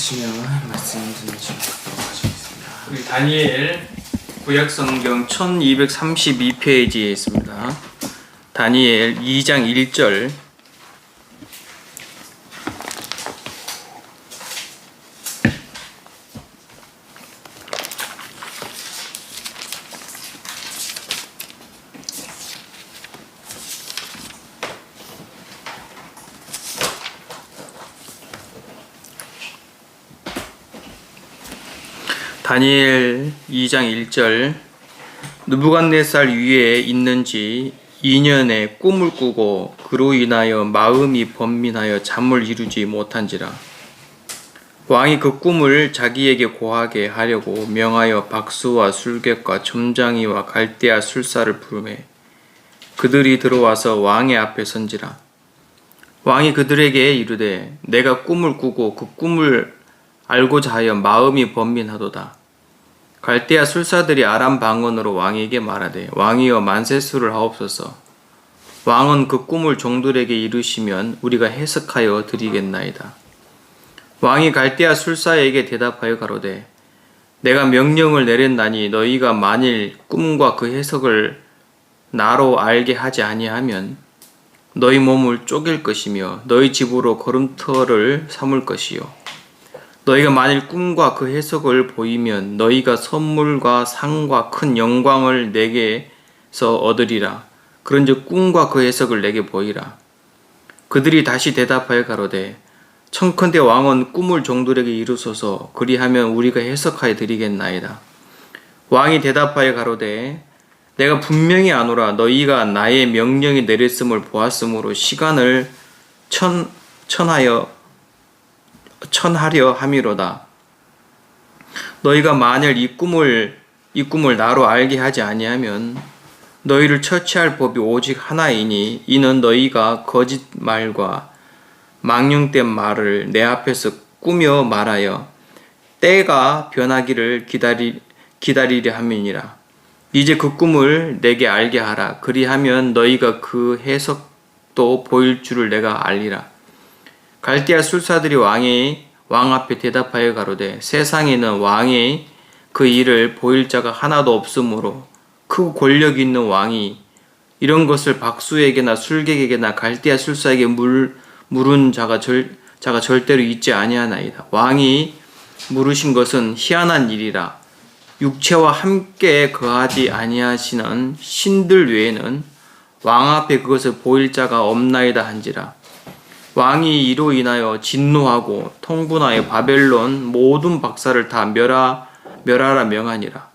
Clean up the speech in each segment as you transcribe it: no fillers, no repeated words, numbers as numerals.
계시면 말씀 듣도록 하시겠습니다. 우리 다니엘 구약성경 1232페이지에 있습니다. 다니엘 2장 1절. 다니엘 2장 1절. 느부갓네살 위에 있는지 2년에 꿈을 꾸고 그로 인하여 마음이 번민하여 잠을 이루지 못한지라. 왕이 그 꿈을 자기에게 고하게 하려고 명하여 박수와 술객과 점장이와 갈대아 술사를 부르매 그들이 들어와서 왕의 앞에 선지라. 왕이 그들에게 이르되 내가 꿈을 꾸고 그 꿈을 알고자 하여 마음이 번민하도다. 갈대아 술사들이 아람 방언으로 왕에게 말하되 왕이여 만세수를 하옵소서. 왕은 그 꿈을 종들에게 이루시면 우리가 해석하여 드리겠나이다. 왕이 갈대아 술사에게 대답하여 가로되 내가 명령을 내렸나니 너희가 만일 꿈과 그 해석을 나로 알게 하지 아니하면 너희 몸을 쪼갤 것이며 너희 집으로 걸음터를 삼을 것이요 너희가 만일 꿈과 그 해석을 보이면 너희가 선물과 상과 큰 영광을 내게서 얻으리라. 그런즉 꿈과 그 해석을 내게 보이라. 그들이 다시 대답하여 가로되 청컨대 왕은 꿈을 종들에게 이루소서. 그리하면 우리가 해석하여 드리겠나이다. 왕이 대답하여 가로되 내가 분명히 아노라. 너희가 나의 명령이 내렸음을 보았으므로 시간을 천하려 함이로다. 너희가 만일 이 꿈을 나로 알게 하지 아니하면 너희를 처치할 법이 오직 하나이니 이는 너희가 거짓말과 망령된 말을 내 앞에서 꾸며 말하여 때가 변하기를 기다리려 함이니라. 이제 그 꿈을 내게 알게 하라. 그리하면 너희가 그 해석도 보일 줄을 내가 알리라. 갈대아 술사들이 왕 앞에 대답하여 가로되 세상에는 왕의 그 일을 보일 자가 하나도 없으므로 크고 권력 있는 왕이 이런 것을 박수에게나 술객에게나 갈대아 술사에게 물은 자가 절대로 있지 아니하나이다. 왕이 물으신 것은 희한한 일이라. 육체와 함께 거하지 아니하시는 신들 외에는 왕 앞에 그것을 보일 자가 없나이다 한지라. 왕이 이로 인하여 진노하고 통분하여 바벨론 모든 박사를 다 멸하라 명하니라.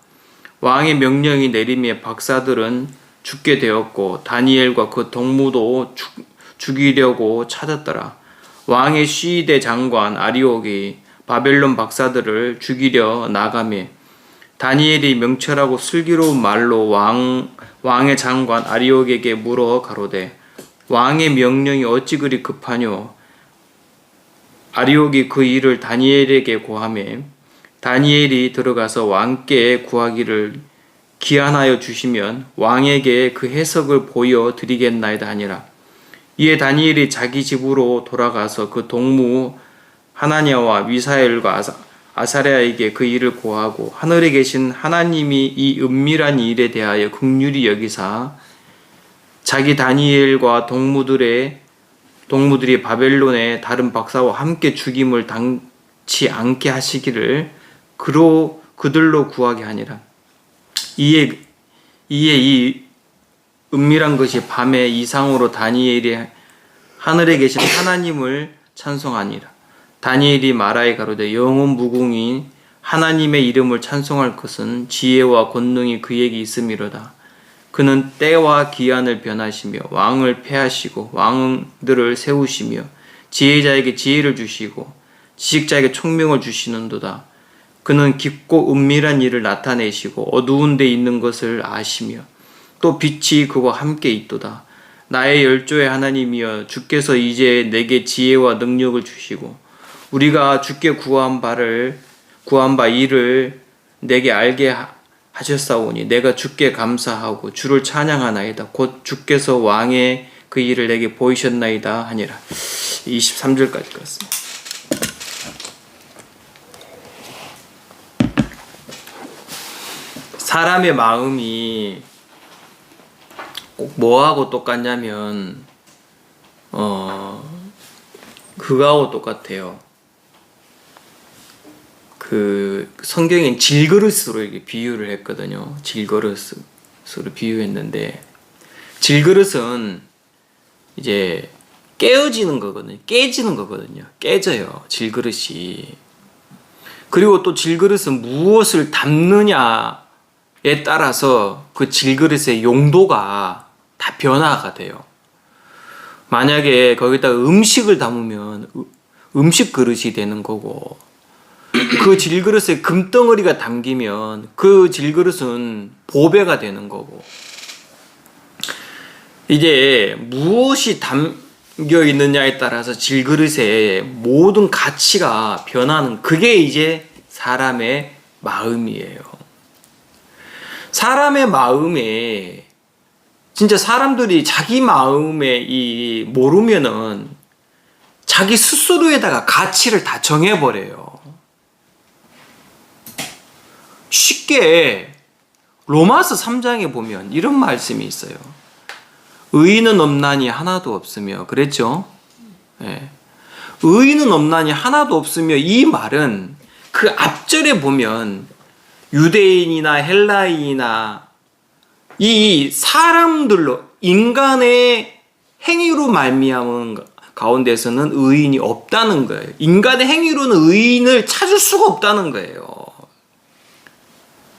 왕의 명령이 내림에 박사들은 죽게 되었고 다니엘과 그 동무도 죽이려고 찾았더라. 왕의 시대 장관 아리옥이 바벨론 박사들을 죽이려 나가매 다니엘이 명철하고 슬기로운 말로 왕의 장관 아리옥에게 물어 가로되 왕의 명령이 어찌 그리 급하뇨? 아리옥이 그 일을 다니엘에게 고하매 다니엘이 들어가서 왕께 구하기를 기한하여 주시면 왕에게 그 해석을 보여 드리겠나이다 하니라. 이에 다니엘이 자기 집으로 돌아가서 그 동무 하나냐와 미사엘과 아사랴에게 그 일을 고하고 하늘에 계신 하나님이 이 은밀한 일에 대하여 긍휼히 여기사 자기 다니엘과 동무들이 바벨론의 다른 박사와 함께 죽임을 당치 않게 하시기를 그들로 구하게 하니라. 이에 이 은밀한 것이 밤에 이상으로 다니엘이 하늘에 계신 하나님을 찬송하니라. 다니엘이 말하여 가로되 영원 무궁인 하나님의 이름을 찬송할 것은 지혜와 권능이 그에게 있음이로다. 그는 때와 기한을 변하시며 왕을 패하시고 왕들을 세우시며 지혜자에게 지혜를 주시고 지식자에게 총명을 주시는도다. 그는 깊고 은밀한 일을 나타내시고 어두운 데 있는 것을 아시며 또 빛이 그와 함께 있도다. 나의 열조의 하나님이여 주께서 이제 내게 지혜와 능력을 주시고 우리가 주께 구한 바 일을 내게 알게 하셨사오니 내가 주께 감사하고 주를 찬양하나이다. 곧 주께서 왕의 그 일을 내게 보이셨나이다 하니라. 23절까지 갔습니다. 사람의 마음이 꼭 뭐하고 똑같냐면 그거하고 똑같아요. 그 성경엔 질그릇으로 이렇게 비유를 했거든요. 질그릇으로 비유했는데, 질그릇은 이제 깨어지는 거거든요. 깨지는 거거든요. 깨져요, 질그릇이. 그리고 또 질그릇은 무엇을 담느냐에 따라서 그 질그릇의 용도가 다 변화가 돼요. 만약에 거기다가 음식을 담으면 음식 그릇이 되는 거고, 그 질그릇에 금덩어리가 담기면 그 질그릇은 보배가 되는 거고, 이제 무엇이 담겨 있느냐에 따라서 질그릇의 모든 가치가 변하는, 그게 이제 사람의 마음이에요. 사람의 마음에 진짜 사람들이 자기 마음에 모르면은 자기 스스로에다가 가치를 다 정해버려요. 쉽게 로마서 3장에 보면 이런 말씀이 있어요. 의인은 없나니 하나도 없으며, 그랬죠? 네. 의인은 없나니 하나도 없으며, 이 말은 그 앞절에 보면 유대인이나 헬라인이나 이 사람들로, 인간의 행위로 말미암은 가운데서는 의인이 없다는 거예요. 인간의 행위로는 의인을 찾을 수가 없다는 거예요.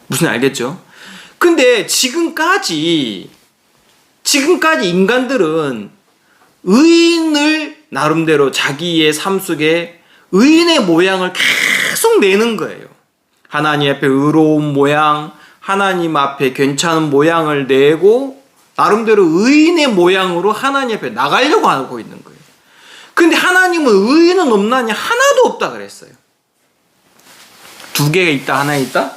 무슨 알겠죠? 근데 지금까지 인간들은 의인을 나름대로 자기의 삶 속에 의인의 모양을 계속 내는 거예요. 하나님 앞에 의로운 모양, 하나님 앞에 괜찮은 모양을 내고 나름대로 의인의 모양으로 하나님 앞에 나가려고 하고 있는 거예요. 근데 하나님은 의인은 없나니 하나도 없다 그랬어요. 두 개가 있다, 하나 있다?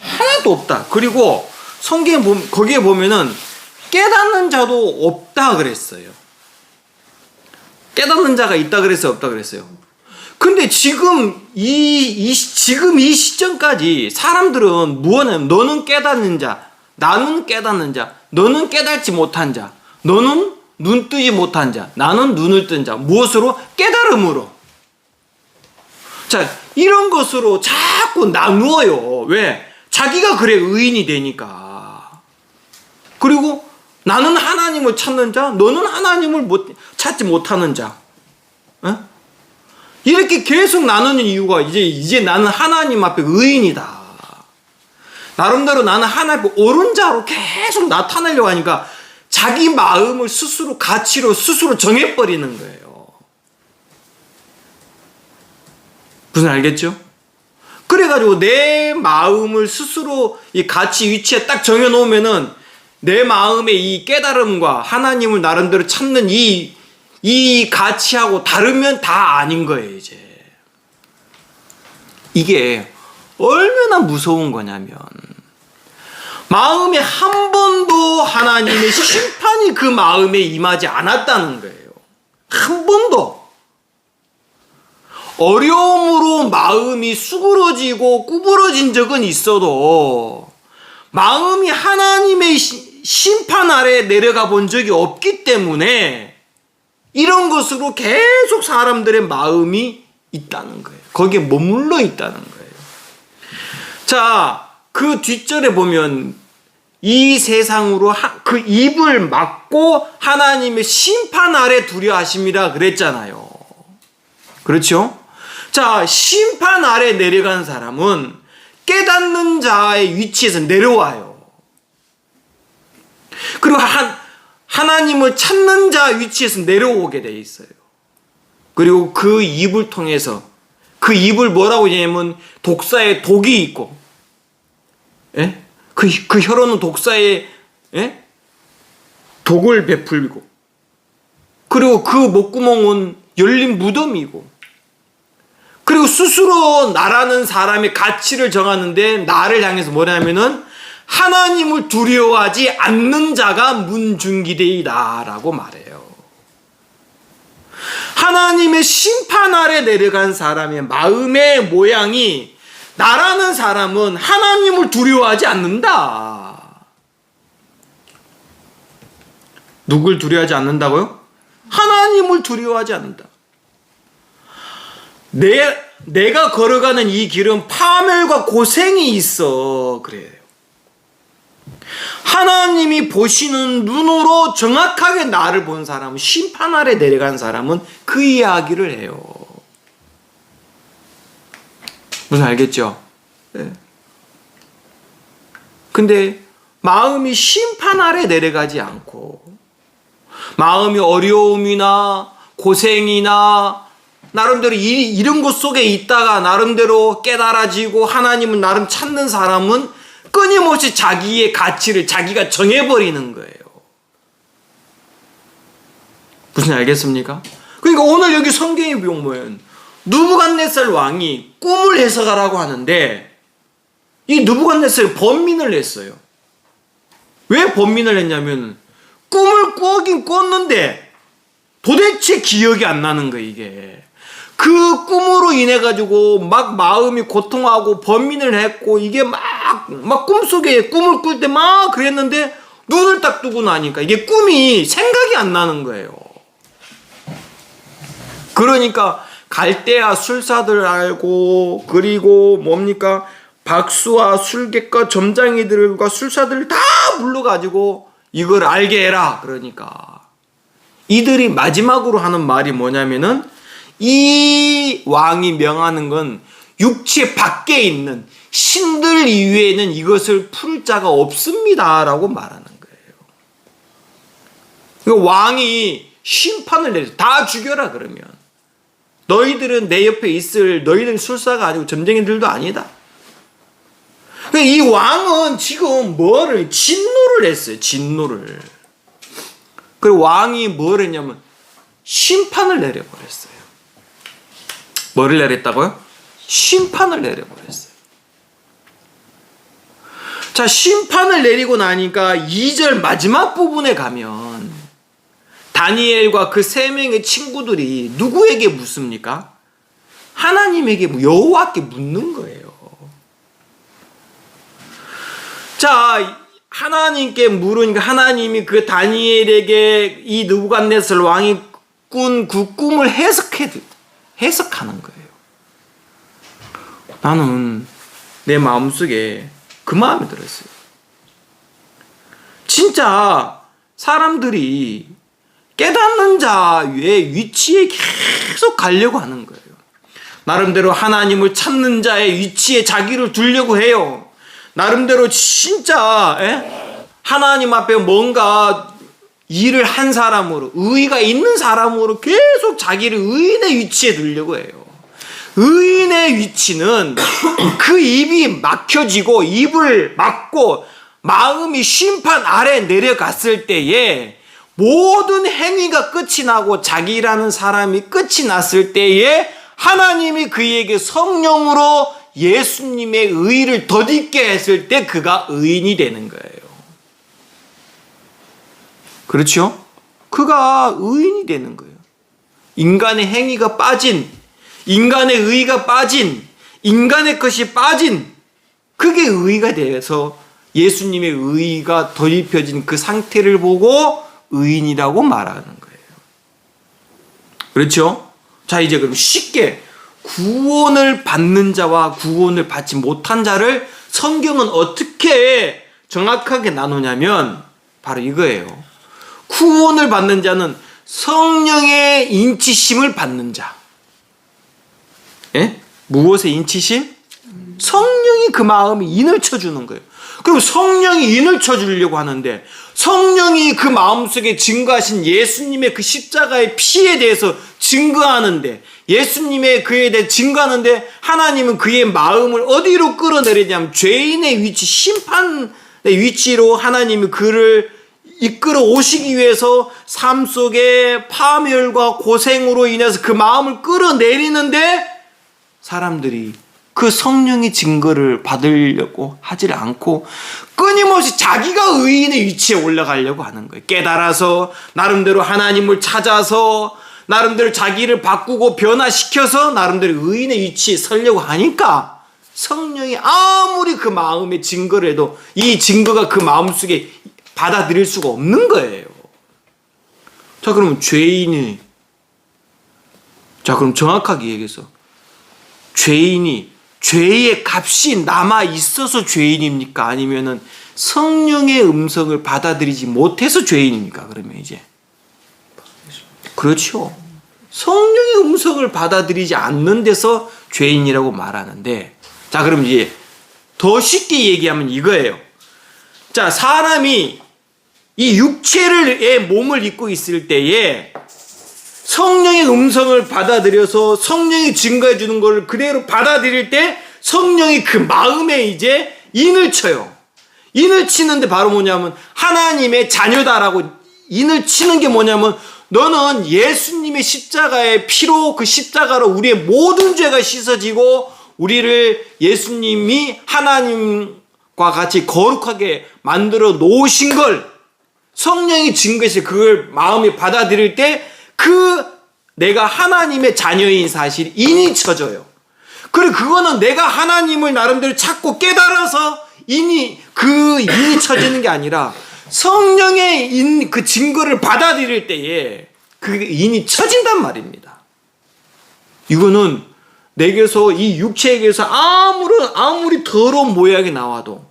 하나도 없다. 그리고 성경에 보면, 거기에 보면은 깨닫는 자도 없다 그랬어요. 깨닫는 자가 있다 그랬어요, 없다 그랬어요? 근데 지금 이 시점까지 사람들은 무엇이냐면, 너는 깨닫는 자, 나는 깨닫는 자, 너는 깨닫지 못한 자, 너는 눈 뜨지 못한 자, 나는 눈을 뜬 자. 무엇으로? 깨달음으로. 자, 이런 것으로 자꾸 나누어요. 왜? 자기가 그래 의인이 되니까. 그리고 나는 하나님을 찾는 자, 너는 하나님을 찾지 못하는 자. 어? 이렇게 계속 나누는 이유가 이제 나는 하나님 앞에 의인이다. 나름대로 나는 하나님 앞에 옳은 자로 계속 나타내려고 하니까 자기 마음을 스스로 가치로 스스로 정해버리는 거예요. 무슨 알겠죠? 그래가지고 내 마음을 스스로 이 가치 위치에 딱 정해놓으면은 내 마음의 이 깨달음과 하나님을 나름대로 찾는 이 가치하고 다르면 다 아닌 거예요, 이제. 이게 얼마나 무서운 거냐면, 마음에 한 번도 하나님의 심판이 그 마음에 임하지 않았다는 거예요. 한 번도. 어려움으로 마음이 수그러지고 구부러진 적은 있어도 마음이 하나님의 심판 아래 내려가 본 적이 없기 때문에 이런 것으로 계속 사람들의 마음이 있다는 거예요. 거기에 머물러 있다는 거예요. 자, 그 뒷절에 보면 이 세상으로 그 입을 막고 하나님의 심판 아래 두려 하심이라 그랬잖아요. 그렇죠? 자, 심판 아래 내려간 사람은 깨닫는 자의 위치에서 내려와요. 그리고 하나님을 찾는 자 위치에서 내려오게 돼 있어요. 그리고 그 입을 통해서, 그 입을 뭐라고 하냐면 독사의 독이 있고, 예? 그 혀로는 독사의, 예? 독을 베풀고, 그리고 그 목구멍은 열린 무덤이고, 그리고 스스로 나라는 사람의 가치를 정하는데 나를 향해서 뭐냐면은 하나님을 두려워하지 않는 자가 문중기되이다 라고 말해요. 하나님의 심판 아래 내려간 사람의 마음의 모양이 나라는 사람은 하나님을 두려워하지 않는다. 누굴 두려워하지 않는다고요? 하나님을 두려워하지 않는다. 내가 걸어가는 이 길은 파멸과 고생이 있어. 그래요. 하나님이 보시는 눈으로 정확하게 나를 본 사람은, 심판 아래 내려간 사람은 그 이야기를 해요. 무슨 알겠죠? 네. 근데 마음이 심판 아래 내려가지 않고 마음이 어려움이나 고생이나 나름대로 이런 것 속에 있다가 나름대로 깨달아지고 하나님을 나름 찾는 사람은 끊임없이 자기의 가치를 자기가 정해버리는 거예요. 무슨 알겠습니까? 그러니까 오늘 여기 성경에 보면 느부갓네살 왕이 꿈을 해석하라고 하는데 이 느부갓네살이 번민을 했어요. 왜 번민을 했냐면 꿈을 꾸긴 꿨는데 도대체 기억이 안 나는 거예요. 이게 그 꿈으로 인해 가지고 막 마음이 고통하고 번민을 했고 이게 막 꿈속에 꿈을 꿀 때 막 그랬는데 눈을 딱 뜨고 나니까 이게 꿈이 생각이 안 나는 거예요. 그러니까 갈대아 술사들 알고 그리고 뭡니까 박수와 술객과 점장이들과 술사들을 다 불러가지고 이걸 알게 해라. 그러니까 이들이 마지막으로 하는 말이 뭐냐면은 이 왕이 명하는 건 육체 밖에 있는 신들 이외에는 이것을 풀 자가 없습니다 라고 말하는 거예요. 그러니까 왕이 심판을 내려 다 죽여라. 그러면 너희들은 내 옆에 있을 너희들 술사가 아니고 점쟁이들도 아니다. 그러니까 이 왕은 지금 진노를 했어요. 진노를. 그리고 왕이 뭘 했냐면 심판을 내려버렸어요. 뭐를 내렸다고요? 심판을 내려버렸어요. 자, 심판을 내리고 나니까 2절 마지막 부분에 가면 다니엘과 그 3명의 친구들이 누구에게 묻습니까? 하나님에게 여호와께 묻는 거예요. 자, 하나님께 물으니까 하나님이 그 다니엘에게 이 느부갓네살 왕이 꾼 그 꿈을 해석하는 거예요. 나는 내 마음속에 그 마음이 들었어요. 진짜 사람들이 깨닫는 자의 위치에 계속 가려고 하는 거예요. 나름대로 하나님을 찾는 자의 위치에 자기를 두려고 해요. 나름대로 진짜 하나님 앞에 뭔가 일을 한 사람으로 의의가 있는 사람으로 계속 자기를 의인의 위치에 두려고 해요. 의인의 위치는 그 입이 막혀지고 입을 막고 마음이 심판 아래 내려갔을 때에 모든 행위가 끝이 나고 자기라는 사람이 끝이 났을 때에 하나님이 그에게 성령으로 예수님의 의를 덧입게 했을 때 그가 의인이 되는 거예요. 그렇죠? 그가 의인이 되는 거예요. 인간의 행위가 빠진, 인간의 의가 빠진, 인간의 것이 빠진 그게 의가 돼서 예수님의 의가 덧입혀진 그 상태를 보고 의인이라고 말하는 거예요. 그렇죠? 자, 이제 그럼 쉽게 구원을 받는 자와 구원을 받지 못한 자를 성경은 어떻게 정확하게 나누냐면 바로 이거예요. 구원을 받는 자는 성령의 인치심을 받는 자. 예? 무엇의 인치심? 성령이 그 마음에 인을 쳐주는 거예요. 그럼 성령이 인을 쳐주려고 하는데 성령이 그 마음속에 증거하신 예수님의 그 십자가의 피에 대해서 증거하는데 예수님의 그에 대해 증거하는데 하나님은 그의 마음을 어디로 끌어내리냐면 죄인의 위치, 심판의 위치로 하나님이 그를 이끌어 오시기 위해서 삶 속에 파멸과 고생으로 인해서 그 마음을 끌어내리는데 사람들이 그 성령의 증거를 받으려고 하질 않고 끊임없이 자기가 의인의 위치에 올라가려고 하는 거예요. 깨달아서 나름대로 하나님을 찾아서 나름대로 자기를 바꾸고 변화시켜서 나름대로 의인의 위치에 서려고 하니까 성령이 아무리 그 마음에 증거를 해도 이 증거가 그 마음속에 받아들일 수가 없는 거예요. 자, 그러면 죄인이, 자, 그럼 정확하게 얘기해서 죄인이 죄의 값이 남아 있어서 죄인입니까? 아니면은 성령의 음성을 받아들이지 못해서 죄인입니까? 그러면 이제 그렇죠. 성령의 음성을 받아들이지 않는 데서 죄인이라고 말하는데, 자, 그럼 이제 더 쉽게 얘기하면 이거예요. 자, 사람이 이 육체의 몸을 입고 있을 때에 성령의 음성을 받아들여서 성령이 증거해 주는 걸 그대로 받아들일 때 성령이 그 마음에 이제 인을 쳐요. 인을 치는데 바로 뭐냐면 하나님의 자녀다라고 인을 치는 게 뭐냐면 너는 예수님의 십자가의 피로 그 십자가로 우리의 모든 죄가 씻어지고 우리를 예수님이 하나님과 같이 거룩하게 만들어 놓으신 걸 성령이 증거해서 그걸 마음에 받아들일 때 그 내가 하나님의 자녀인 사실 인이 쳐져요. 그리고 그거는 내가 하나님을 나름대로 찾고 깨달아서 인이 쳐지는 게 아니라 성령의 그 증거를 받아들일 때에 그 인이 쳐진단 말입니다. 이거는 내게서 이 육체에게서 아무리 더러운 모양이 나와도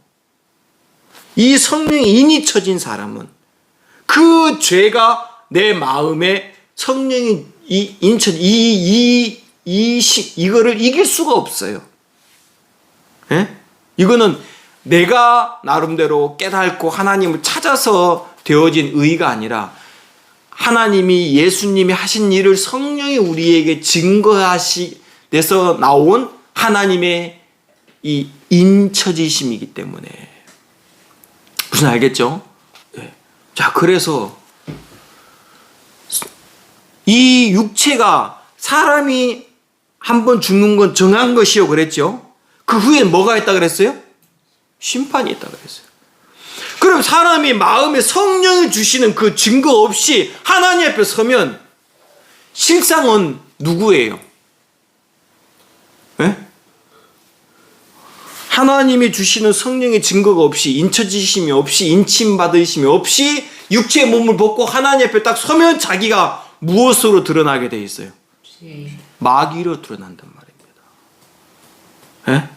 이 성령의 인이 쳐진 사람은 그 죄가 내 마음에 성령이 이거를 이길 수가 없어요. 예? 이거는 내가 나름대로 깨닫고 하나님을 찾아서 되어진 의가 아니라 하나님이 예수님이 하신 일을 성령이 우리에게 증거하시돼서 나온 하나님의 이 인처지심이기 때문에 무슨 알겠죠? 예. 자, 그래서 이 육체가 사람이 한번 죽는 건 정한 것이요 그랬죠. 그 후에 뭐가 있다 그랬어요? 심판이 있다 그랬어요. 그럼 사람이 마음에 성령이 주시는 그 증거 없이 하나님 앞에 서면 실상은 누구예요? 네? 하나님이 주시는 성령의 증거가 없이 인쳐지심이 없이 인침받으심이 없이 육체의 몸을 벗고 하나님 앞에 딱 서면 자기가 무엇으로 드러나게 돼 있어요? 마귀로 드러난단 말입니다. 예?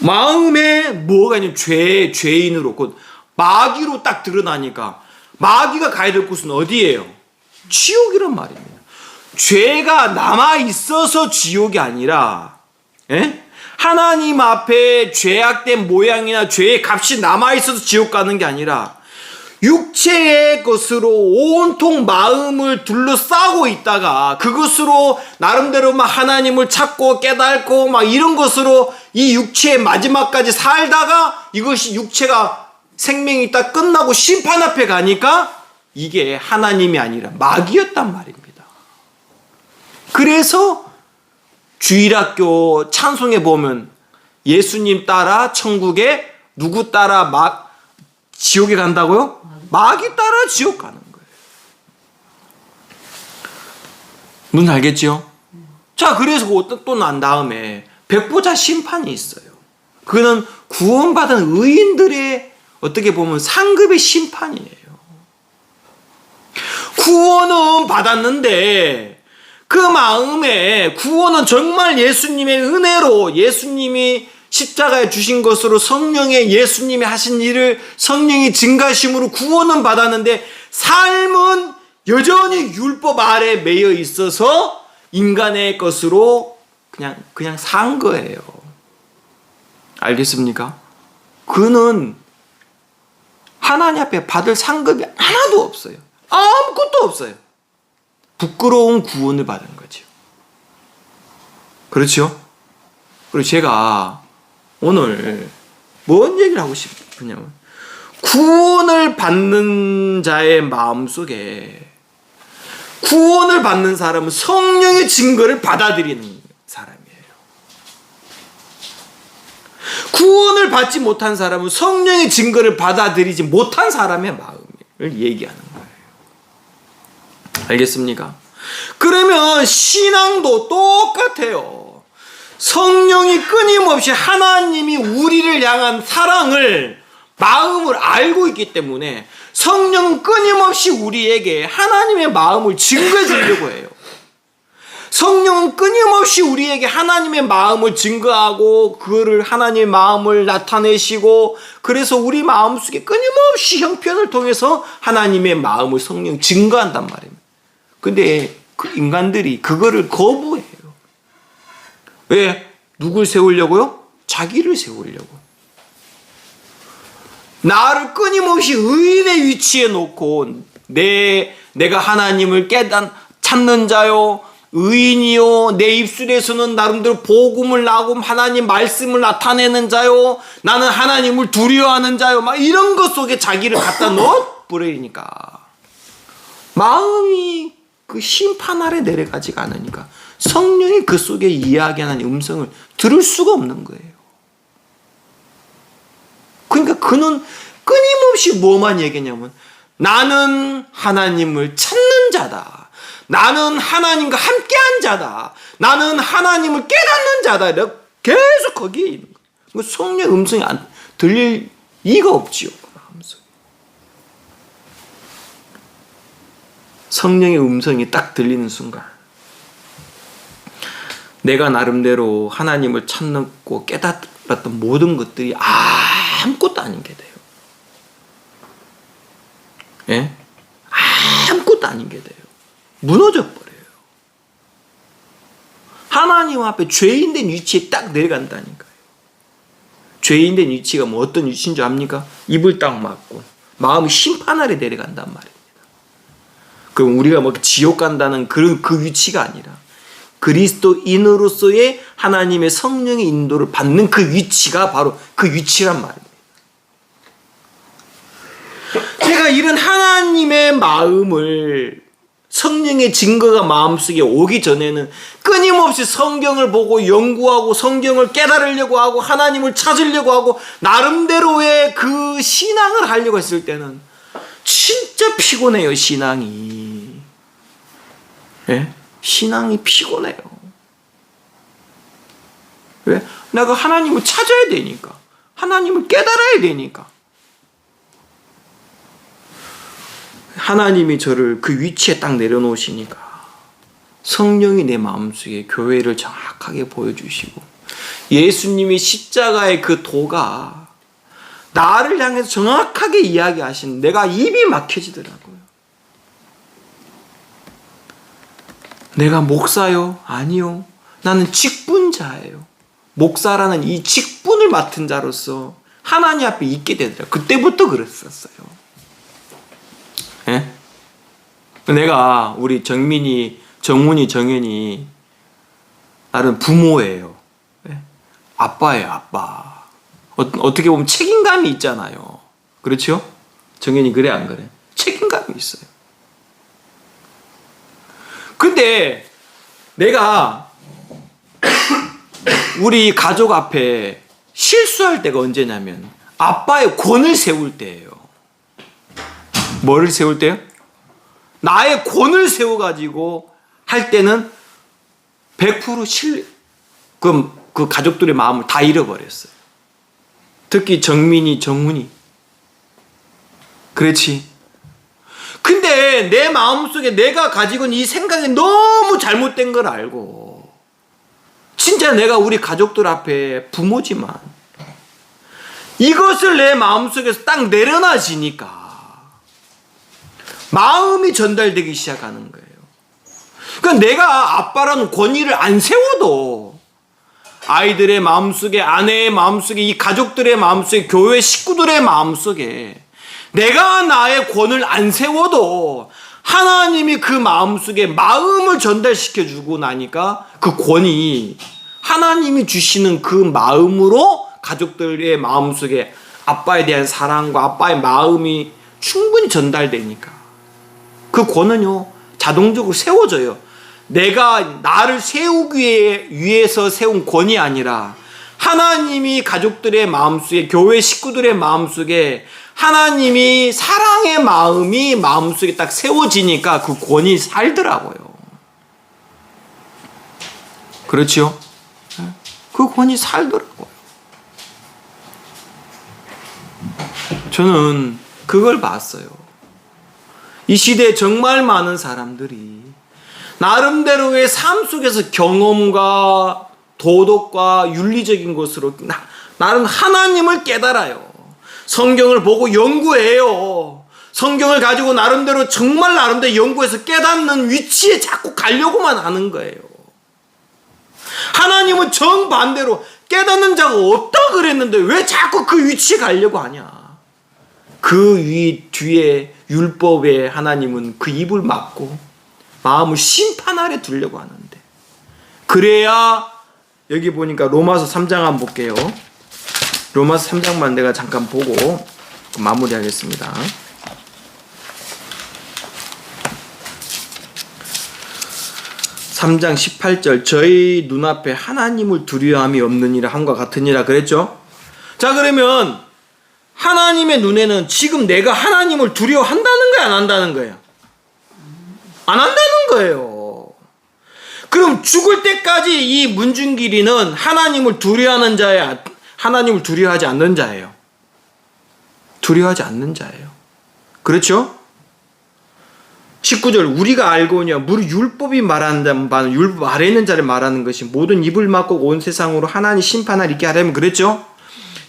마음에 뭐가 있냐면 죄인으로 곧 마귀로 딱 드러나니까 마귀가 가야 될 곳은 어디예요? 지옥이란 말입니다. 죄가 남아 있어서 지옥이 아니라, 예? 하나님 앞에 죄악된 모양이나 죄의 값이 남아 있어서 지옥 가는 게 아니라 육체의 것으로 온통 마음을 둘러싸고 있다가 그것으로 나름대로 막 하나님을 찾고 깨닫고 막 이런 것으로 이 육체의 마지막까지 살다가 이것이 육체가 생명이 딱 끝나고 심판 앞에 가니까 이게 하나님이 아니라 마귀였단 말입니다. 그래서 주일학교 찬송에 보면 예수님 따라 천국에 누구 따라 지옥에 간다고요? 마귀 따라 지옥 가는 거예요. 무슨 알겠죠? 자, 그래서 또 난 다음에 백보자 심판이 있어요. 그거는 구원받은 의인들의 어떻게 보면 상급의 심판이에요. 구원은 받았는데 그 마음에 구원은 정말 예수님의 은혜로 예수님이 십자가에 주신 것으로 성령의 예수님이 하신 일을 성령이 증가심으로 구원은 받았는데 삶은 여전히 율법 아래 매여 있어서 인간의 것으로 그냥 산 거예요. 알겠습니까? 그는 하나님 앞에 받을 상급이 하나도 없어요. 아무것도 없어요. 부끄러운 구원을 받은 거죠. 그렇죠? 그리고 제가 오늘 뭔 얘기를 하고 싶으냐면 구원을 받는 자의 마음속에 구원을 받는 사람은 성령의 증거를 받아들이는 사람이에요. 구원을 받지 못한 사람은 성령의 증거를 받아들이지 못한 사람의 마음을 얘기하는 거예요. 알겠습니까? 그러면 신앙도 똑같아요. 성령이 끊임없이 하나님이 우리를 향한 사랑을, 마음을 알고 있기 때문에 성령은 끊임없이 우리에게 하나님의 마음을 증거해 주려고 해요. 성령은 끊임없이 우리에게 하나님의 마음을 증거하고 그거를 하나님의 마음을 나타내시고, 그래서 우리 마음속에 끊임없이 형편을 통해서 하나님의 마음을 성령 증거한단 말입니다. 근데 그 인간들이 그거를 거부해요. 왜? 누굴 세우려고요? 자기를 세우려고. 나를 끊임없이 의인의 위치에 놓고 내가 하나님을 찾는 자요, 의인이요, 내 입술에서는 나름대로 복음을 나고 하나님 말씀을 나타내는 자요, 나는 하나님을 두려워하는 자요, 막 이런 것 속에 자기를 갖다 넣어버리니까 마음이 그 심판 아래 내려가지가 않으니까 성령이 그 속에 이야기하는 음성을 들을 수가 없는 거예요. 그러니까 그는 끊임없이 뭐만 얘기냐면 나는 하나님을 찾는 자다. 나는 하나님과 함께한 자다. 나는 하나님을 깨닫는 자다. 계속 거기에 있는 거예요. 성령의 음성이 안 들릴 이가 없지요. 성령의 음성이 딱 들리는 순간 내가 나름대로 하나님을 찾고 깨달았던 모든 것들이 아무것도 아닌 게 돼요. 예? 아무것도 아닌 게 돼요. 무너져 버려요. 하나님 앞에 죄인된 위치에 딱 내려간다니까요. 죄인된 위치가 뭐 어떤 위치인 줄 압니까? 입을 딱 막고 마음이 심판 아래 내려간단 말입니다. 그럼 우리가 뭐 지옥 간다는 그런 그 위치가 아니라 그리스도인으로서의 하나님의 성령의 인도를 받는 그 위치가 바로 그 위치란 말입니다. 제가 이런 하나님의 마음을, 성령의 증거가 마음속에 오기 전에는 끊임없이 성경을 보고 연구하고 성경을 깨달으려고 하고 하나님을 찾으려고 하고 나름대로의 그 신앙을 하려고 했을 때는 진짜 피곤해요. 신앙이. 예? 신앙이 피곤해요. 왜? 내가 하나님을 찾아야 되니까. 하나님을 깨달아야 되니까. 하나님이 저를 그 위치에 딱 내려놓으시니까 성령이 내 마음속에 교회를 정확하게 보여주시고 예수님이 십자가의 그 도가 나를 향해서 정확하게 이야기하신, 내가 입이 막혀지더라고요. 내가 목사요? 아니요. 나는 직분자예요. 목사라는 이 직분을 맡은 자로서 하나님 앞에 있게 되더라고요. 그때부터 그랬었어요. 예? 내가 우리 정민이, 정훈이, 정현이 나는 부모예요. 예? 아빠예요, 아빠. 어떻게 보면 책임감이 있잖아요. 그렇죠? 정현이 그래 안 그래? 책임감이 있어요. 근데 내가 우리 가족 앞에 실수할 때가 언제냐면 아빠의 권을 세울 때예요. 뭐를 세울 때요? 나의 권을 세워가지고 할 때는 100% 그 가족들의 마음을 다 잃어버렸어요. 특히 정민이, 정훈이. 그렇지. 근데 내 마음속에 내가 가지고 있는 이 생각이 너무 잘못된 걸 알고 진짜 내가 우리 가족들 앞에 부모지만 이것을 내 마음속에서 딱 내려놔지니까 마음이 전달되기 시작하는 거예요. 그러니까 내가 아빠라는 권위를 안 세워도 아이들의 마음속에, 아내의 마음속에, 이 가족들의 마음속에, 교회 식구들의 마음속에 내가 나의 권을 안 세워도 하나님이 그 마음속에 마음을 전달시켜주고 나니까 그 권위, 하나님이 주시는 그 마음으로 가족들의 마음속에 아빠에 대한 사랑과 아빠의 마음이 충분히 전달되니까 그 권은요 자동적으로 세워져요. 내가 나를 세우기 위해서 세운 권이 아니라 하나님이 가족들의 마음속에, 교회 식구들의 마음속에 하나님이 사랑의 마음이 마음속에 딱 세워지니까 그 권이 살더라고요. 그렇죠? 영원히 살더라고요. 저는 그걸 봤어요. 이 시대에 정말 많은 사람들이 나름대로의 삶 속에서 경험과 도덕과 윤리적인 것으로 나는 하나님을 깨달아요. 성경을 보고 연구해요. 성경을 가지고 나름대로 정말 나름대로 연구해서 깨닫는 위치에 자꾸 가려고만 하는 거예요. 하나님은 정반대로 깨닫는 자가 없다 그랬는데 왜 자꾸 그 위치에 가려고 하냐. 그 뒤에 율법에 하나님은 그 입을 막고 마음을 심판 아래 두려고 하는데, 그래야 여기 보니까 로마서 3장 한번 볼게요. 로마서 3장만 내가 잠깐 보고 마무리하겠습니다. 3장 18절 저희 눈앞에 하나님을 두려움이 없느니라 함과 같으니라 그랬죠. 자, 그러면 하나님의 눈에는 지금 내가 하나님을 두려워한다는 거야, 안 한다는 거야? 안 한다는 거예요. 그럼 죽을 때까지 이 문중길이는 하나님을 두려워하는 자야, 하나님을 두려워하지 않는 자예요? 두려워하지 않는 자예요. 그렇죠? 19절 우리가 알고냐 무릇 율법이 말하는 바는 율법 아래 있는 자를 말하는 것이 모든 입을 막고 온 세상으로 하나님 심판을 있게 하려면 그랬죠?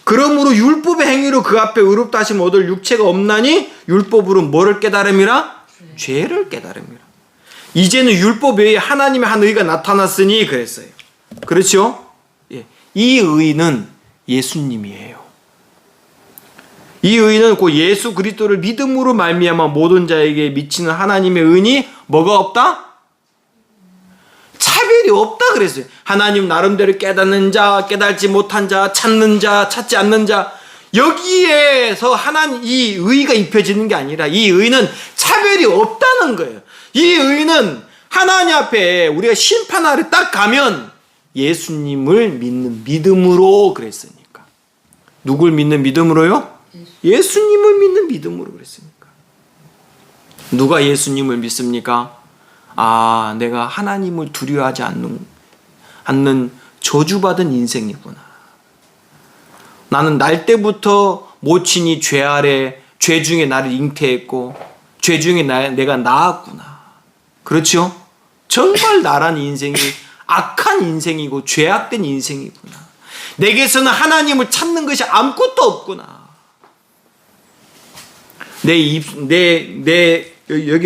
그러므로 율법의 행위로 그 앞에 의롭다 하심 얻을 육체가 없나니 율법으로 뭐를 깨달음이라? 죄를 깨달음이라. 이제는 율법 외에 하나님의 한 의가 나타났으니 그랬어요. 그렇죠? 예. 이 의는 예수님이에요. 이 의는 곧 예수 그리스도를 믿음으로 말미암아 모든 자에게 미치는 하나님의 은이 뭐가 없다? 차별이 없다 그랬어요. 하나님 나름대로 깨닫는 자, 깨닫지 못한 자, 찾는 자, 찾지 않는 자, 여기에서 하나님 이 의가 입혀지는 게 아니라 이 의는 차별이 없다는 거예요. 이 의는 하나님 앞에 우리가 심판 아래 딱 가면 예수님을 믿는 믿음으로 그랬으니까. 누굴 믿는 믿음으로요? 예수님을 믿는 믿음으로 그랬으니까. 누가 예수님을 믿습니까? 아, 내가 하나님을 두려워하지 않는 저주받은 인생이구나. 나는 날 때부터 모친이 죄 아래, 죄 중에 나를 잉태했고 죄 중에 내가 낳았구나. 그렇죠? 정말 나란 인생이 악한 인생이고 죄악된 인생이구나. 내게서는 하나님을 찾는 것이 아무것도 없구나. 여기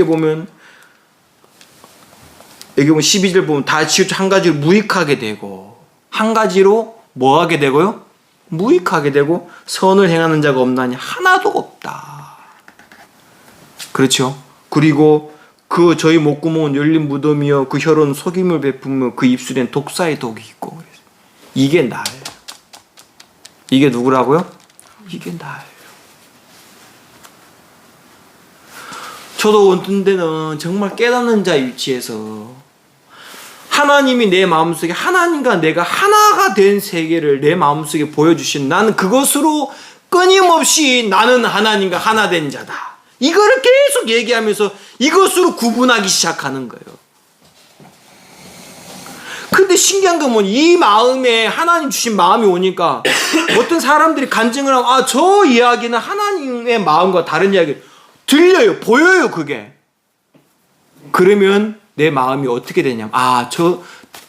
보면 12절 보면 다 치우쳐 한 가지로 무익하게 되고, 한 가지로 뭐 하게 되고요? 무익하게 되고, 선을 행하는 자가 없나니 하나도 없다. 그렇죠? 그리고 그 저희 목구멍은 열린 무덤이요 그 혀로는 속임을 베풀며 그 입술엔 독사의 독이 있고. 이게 나예요. 이게 누구라고요? 이게 나예요. 저도 어떤 때는 정말 깨닫는 자의 위치에서 하나님이 내 마음속에, 하나님과 내가 하나가 된 세계를 내 마음속에 보여주신, 나는 그것으로 끊임없이 나는 하나님과 하나 된 자다, 이거를 계속 얘기하면서 이것으로 구분하기 시작하는 거예요. 근데 신기한 건 뭐냐, 이 마음에 하나님 주신 마음이 오니까 어떤 사람들이 간증을 하면 아, 저 이야기는 하나님의 마음과 다른 이야기 들려요, 보여요, 그게. 그러면 내 마음이 어떻게 되냐면, 아,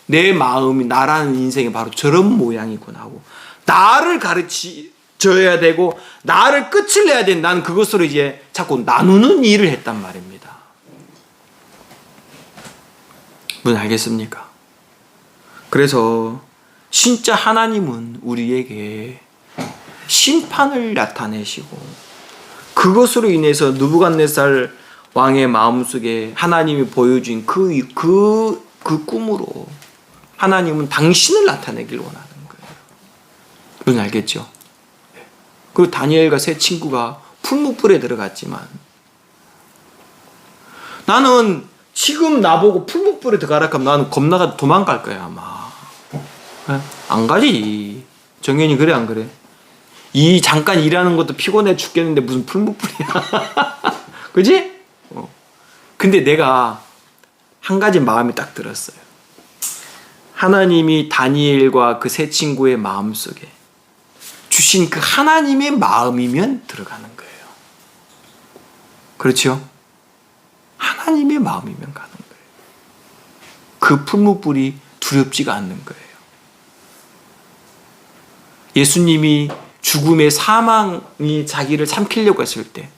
내 마음이 나라는 인생이 바로 저런 모양이구나 하고, 나를 가르쳐야 되고 나를 끝을 내야 되는, 나는 그것으로 이제 자꾸 나누는 일을 했단 말입니다. 무슨 알겠습니까? 그래서 진짜 하나님은 우리에게 심판을 나타내시고, 그것으로 인해서 느부갓네살 왕의 마음속에 하나님이 보여준 그 꿈으로 하나님은 당신을 나타내길 원하는 거예요. 무슨 알겠죠? 그리고 다니엘과 세 친구가 풀무불에 들어갔지만, 나는 지금 나보고 풀무불에 들어가라 하면 나는 겁나가 도망갈 거야 아마. 안 가지. 정연이 그래 안 그래? 이 잠깐 일하는 것도 피곤해 죽겠는데 무슨 풀무불이야. 그지? 근데 내가 한 가지 마음이 딱 들었어요. 하나님이 다니엘과 그 세 친구의 마음속에 주신 그 하나님의 마음이면 들어가는 거예요. 그렇죠? 하나님의 마음이면 가는 거예요. 그 풀무불이 두렵지가 않는 거예요. 예수님이 죽음의 사망이 자기를 삼키려고 했을 때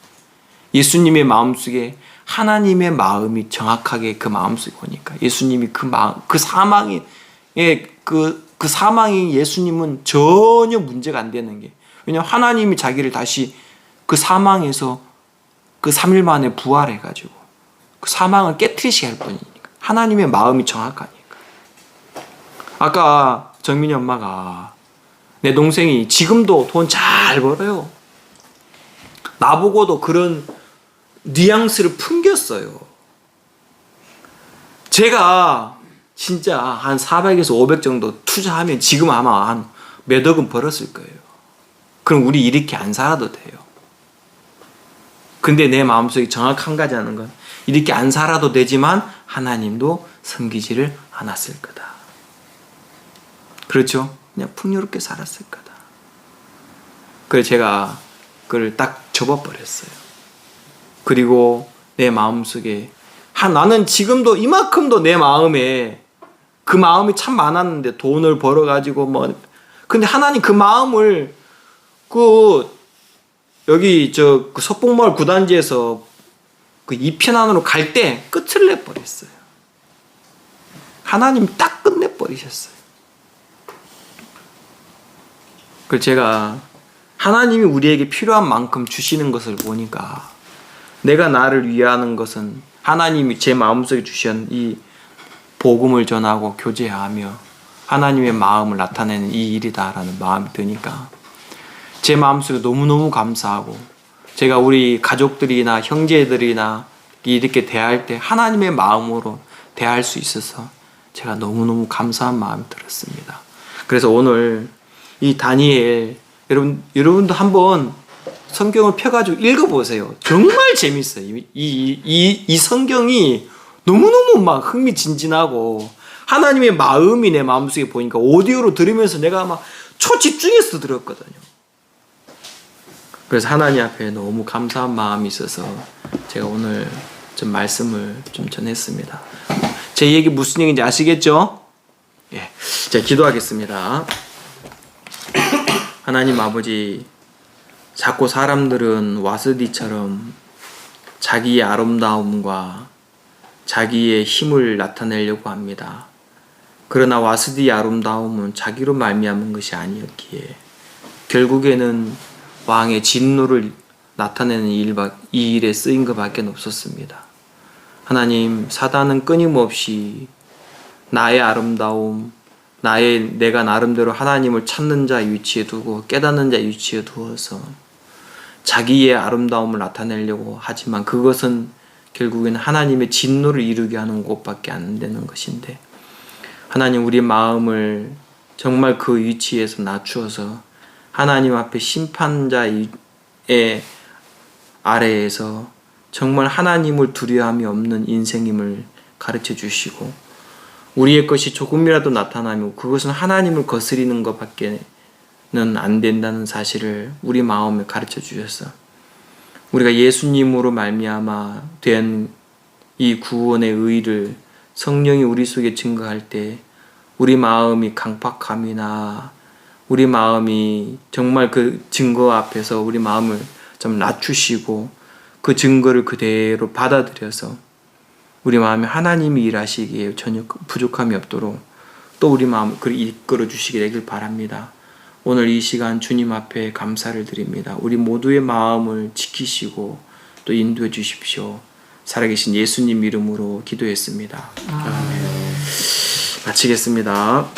예수님의 마음속에 하나님의 마음이 정확하게 그 마음속에 오니까 예수님이 그 마음, 그 사망이 그 사망이 예수님은 전혀 문제가 안 되는 게, 왜냐하면 하나님이 자기를 다시 그 사망에서 그 3일 만에 부활해가지고 그 사망을 깨트리시게 할 뿐이니까 하나님의 마음이 정확하니까. 아까 정민이 엄마가 내 동생이 지금도 돈 잘 벌어요. 나보고도 그런 뉘앙스를 풍겼어요. 제가 진짜 한 400에서 500 정도 투자하면 지금 아마 한 몇 억은 벌었을 거예요. 그럼 우리 이렇게 안 살아도 돼요. 근데 내 마음속에 정확한 가지 않은 건 이렇게 안 살아도 되지만 하나님도 섬기지를 않았을 거다. 그렇죠? 그냥 풍요롭게 살았을 거다. 그래서 제가 그걸 딱 접어버렸어요. 그리고 내 마음속에 나는 지금도 이만큼도 내 마음에 그 마음이 참 많았는데 돈을 벌어가지고 근데 하나님 그 마음을 여기 그 석봉마을 구단지에서 그 이편안으로 갈 때 끝을 내버렸어요. 하나님 딱 끝내버리셨어요. 그래서 제가 하나님이 우리에게 필요한 만큼 주시는 것을 보니까 내가 나를 위하는 것은 하나님이 제 마음속에 주신 이 복음을 전하고 교제하며 하나님의 마음을 나타내는 이 일이다라는 마음이 드니까 제 마음속에 너무너무 감사하고, 제가 우리 가족들이나 형제들이나 이렇게 대할 때 하나님의 마음으로 대할 수 있어서 제가 너무너무 감사한 마음이 들었습니다. 그래서 오늘 이 다니엘, 여러분도 한번 성경을 펴가지고 읽어보세요. 정말 재밌어요. 이 성경이 너무너무 막 흥미진진하고 하나님의 마음이 내 마음속에 보니까 오디오로 들으면서 내가 막 초집중해서 들었거든요. 그래서 하나님 앞에 너무 감사한 마음이 있어서 제가 오늘 좀 말씀을 좀 전했습니다. 제 얘기 무슨 얘기인지 아시겠죠? 예, 자, 기도하겠습니다. 하나님 아버지, 자꾸 사람들은 와스디처럼 자기의 아름다움과 자기의 힘을 나타내려고 합니다. 그러나 와스디의 아름다움은 자기로 말미암은 것이 아니었기에 결국에는 왕의 진노를 나타내는 이 일에 쓰인 것밖에 없었습니다. 하나님, 사단은 끊임없이 나의 아름다움, 내가 나름대로 하나님을 찾는 자 위치에 두고 깨닫는 자 위치에 두어서 자기의 아름다움을 나타내려고 하지만 그것은 결국에는 하나님의 진노를 이루게 하는 곳밖에 안 되는 것인데, 하나님, 우리 마음을 정말 그 위치에서 낮추어서 하나님 앞에 심판자의 아래에서 정말 하나님을 두려움이 없는 인생임을 가르쳐 주시고, 우리의 것이 조금이라도 나타나면 그것은 하나님을 거스리는 것밖에는 안 된다는 사실을 우리 마음에 가르쳐 주셔서 우리가 예수님으로 말미암아 된 이 구원의 의를 성령이 우리 속에 증거할 때 우리 마음이 강팍함이나 우리 마음이 정말 그 증거 앞에서 우리 마음을 좀 낮추시고 그 증거를 그대로 받아들여서 우리 마음에 하나님이 일하시기에 전혀 부족함이 없도록 또 우리 마음을 이끌어 주시게 되길 바랍니다. 오늘 이 시간 주님 앞에 감사를 드립니다. 우리 모두의 마음을 지키시고 또 인도해 주십시오. 살아계신 예수님 이름으로 기도했습니다. 아멘. 마치겠습니다.